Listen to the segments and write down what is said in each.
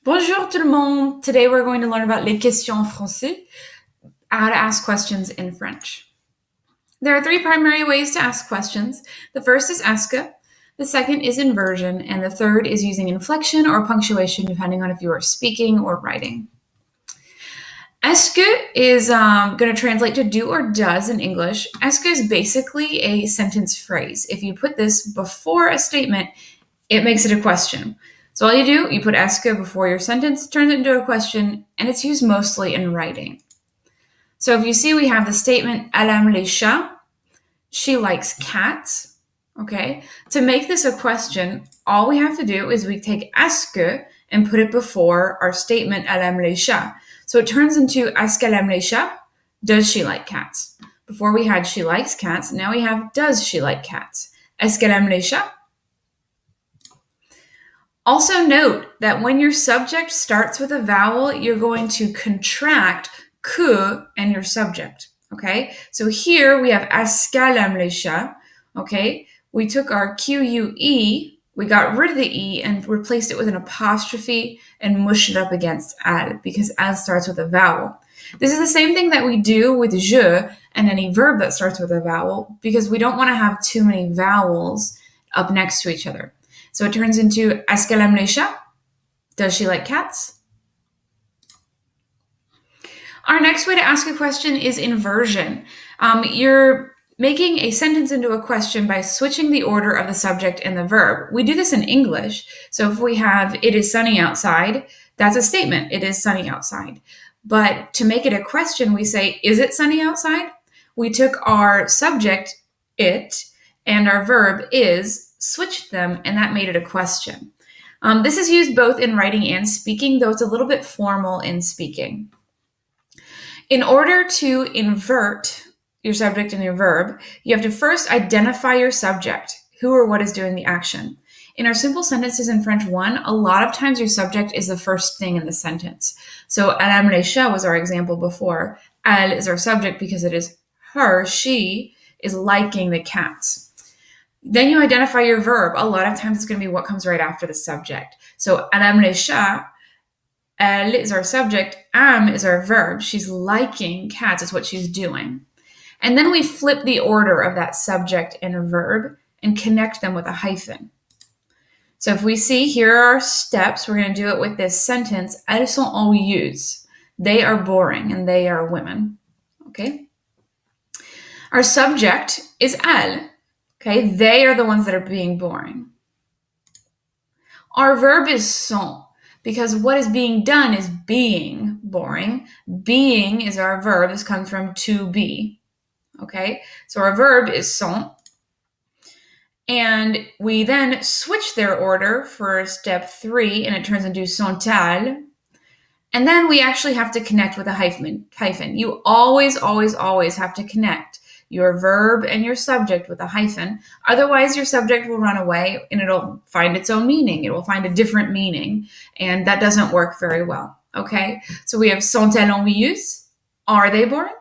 Bonjour tout le monde! Today we're going to learn about les questions en français, how to ask questions in French. There are three primary ways to ask questions. The first is est-ce que, the second is inversion, and the third is using inflection or punctuation depending on if you are speaking or writing. Est-ce que is going to translate to do or does in English. Est-ce que is basically a sentence phrase. If you put this before a statement, it makes it a question. So all you do, you put est-ce que before your sentence, turns it into a question, and it's used mostly in writing. So if you see, we have the statement, elle aime les chats, she likes cats, okay? To make this a question, all we have to do is we take est-ce que and put it before our statement, elle aime les chats. So it turns into, est-ce qu'elle aime les chats? Does she like cats? Before we had she likes cats, now we have does she like cats? Est-ce qu'elle aime les chats? Also note that when your subject starts with a vowel, you're going to contract que and your subject, okay? So here we have est-ce qu'elle aime les chats, okay? We took our Q-U-E, we got rid of the E and replaced it with an apostrophe and mushed it up against elle because elle starts with a vowel. This is the same thing that we do with je and any verb that starts with a vowel because we don't want to have too many vowels up next to each other. So it turns into, est-ce qu'elle aime les chats? Does she like cats? Our next way to ask a question is inversion. You're making a sentence into a question by switching the order of the subject and the verb. We do this in English. So if we have, it is sunny outside, that's a statement, it is sunny outside. But to make it a question, we say, is it sunny outside? We took our subject, it, and our verb, is, switched them, and that made it a question. This is used both in writing and speaking, though it's a little bit formal in speaking. In order to invert your subject and your verb, you have to first identify your subject, who or what is doing the action. In our simple sentences in French 1, a lot of times your subject is the first thing in the sentence. So, elle aime les chats was our example before. Elle is our subject because it is her, she is liking the cats. Then you identify your verb. A lot of times it's going to be what comes right after the subject. So, elle aime les chats, elle is our subject, aime is our verb. She's liking cats, is what she's doing. And then we flip the order of that subject and verb and connect them with a hyphen. So if we see, here are our steps. We're going to do it with this sentence, elles sont ennuyeuses. They are boring and they are women. Okay? Our subject is elles. Okay, they are the ones that are being boring. Our verb is sont, because what is being done is being boring. Being is our verb. This comes from to be. Okay, so our verb is sont. And we then switch their order for step 3, and it turns into sont-elles. And then we actually have to connect with a hyphen. You always, always, always have to connect your verb and your subject with a hyphen. Otherwise, your subject will run away and it'll find its own meaning. It will find a different meaning, and that doesn't work very well, okay? So we have sont-elles ennuyeuses? Are they boring?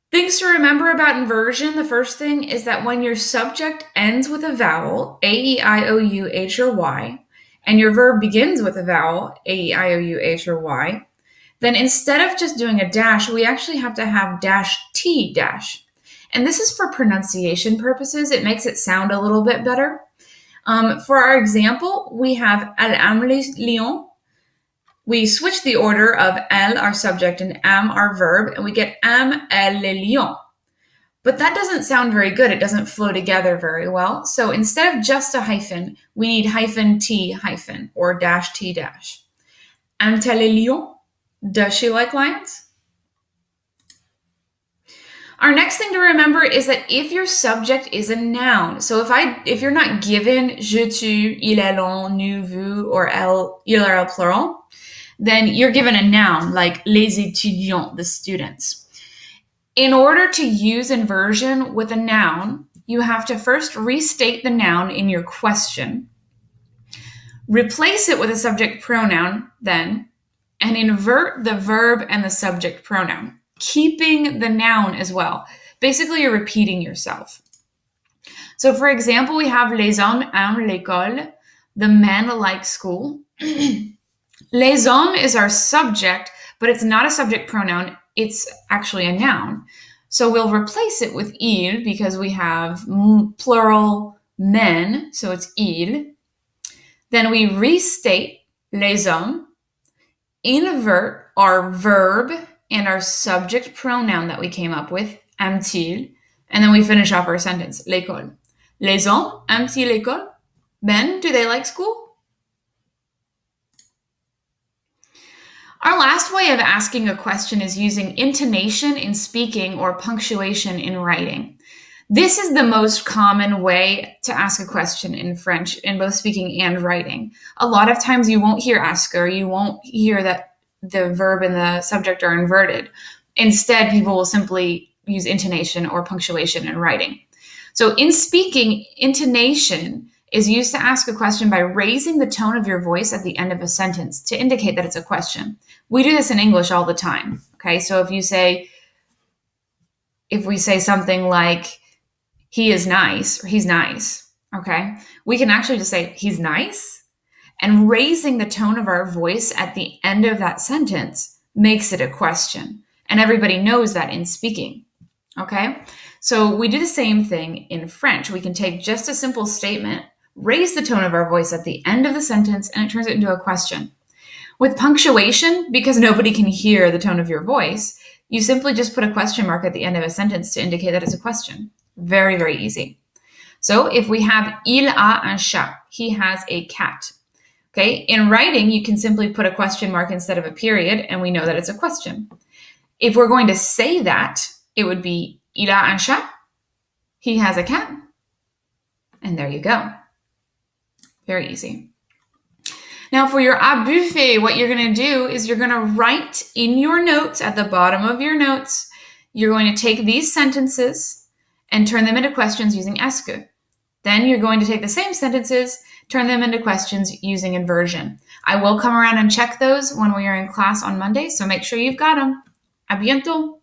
Things to remember about inversion. The first thing is that when your subject ends with a vowel, A, E, I, O, U, H, or Y, and your verb begins with a vowel, A, E, I, O, U, H, or Y, then instead of just doing a dash, we actually have to have dash T dash. And this is for pronunciation purposes. It makes it sound a little bit better. For our example, we have elle aime les lions. We switch the order of elle, our subject, and aime, our verb, and we get aime elle les lions. But that doesn't sound very good. It doesn't flow together very well. So instead of just a hyphen, we need hyphen T hyphen or dash T dash. Aime-t-elle les lions? Does she like lions? Our next thing to remember is that if your subject is a noun, so if you're not given je, tu, il, elle, on, nous, vous, or elle, il, elle plural, then you're given a noun like les étudiants, the students. In order to use inversion with a noun, you have to first restate the noun in your question, replace it with a subject pronoun then, and invert the verb and the subject pronoun, keeping the noun as well. Basically, you're repeating yourself. So for example, we have les hommes aiment l'école. The men like school. Les hommes is our subject, but it's not a subject pronoun. It's actually a noun. So we'll replace it with il because we have plural men, so it's il. Then we restate les hommes, invert our verb and our subject pronoun that we came up with, aiment-il, and then we finish off our sentence, l'école. Les hommes aiment-ils l'école? Men, do they like school? Our last way of asking a question is using intonation in speaking or punctuation in writing. This is the most common way to ask a question in French, in both speaking and writing. A lot of times you won't hear asker, you won't hear that the verb and the subject are inverted. Instead, people will simply use intonation or punctuation in writing. So in speaking, intonation is used to ask a question by raising the tone of your voice at the end of a sentence to indicate that it's a question. We do this in English all the time, okay? So if we say something like, he is nice, or he's nice, okay? We can actually just say, he's nice, and raising the tone of our voice at the end of that sentence makes it a question. And everybody knows that in speaking, okay? So we do the same thing in French. We can take just a simple statement, raise the tone of our voice at the end of the sentence, and it turns it into a question. With punctuation, because nobody can hear the tone of your voice, you simply just put a question mark at the end of a sentence to indicate that it's a question. Very, very easy. So if we have il a un chat, he has a cat. Okay, in writing, you can simply put a question mark instead of a period, and we know that it's a question. If we're going to say that, it would be il a un chat, he has a cat, and there you go. Very easy. Now for your à buffet, what you're going to do is you're going to write in your notes, at the bottom of your notes, you're going to take these sentences and turn them into questions using est que. Then you're going to take the same sentences, turn them into questions using inversion. I will come around and check those when we are in class on Monday, so make sure you've got them. À bientôt!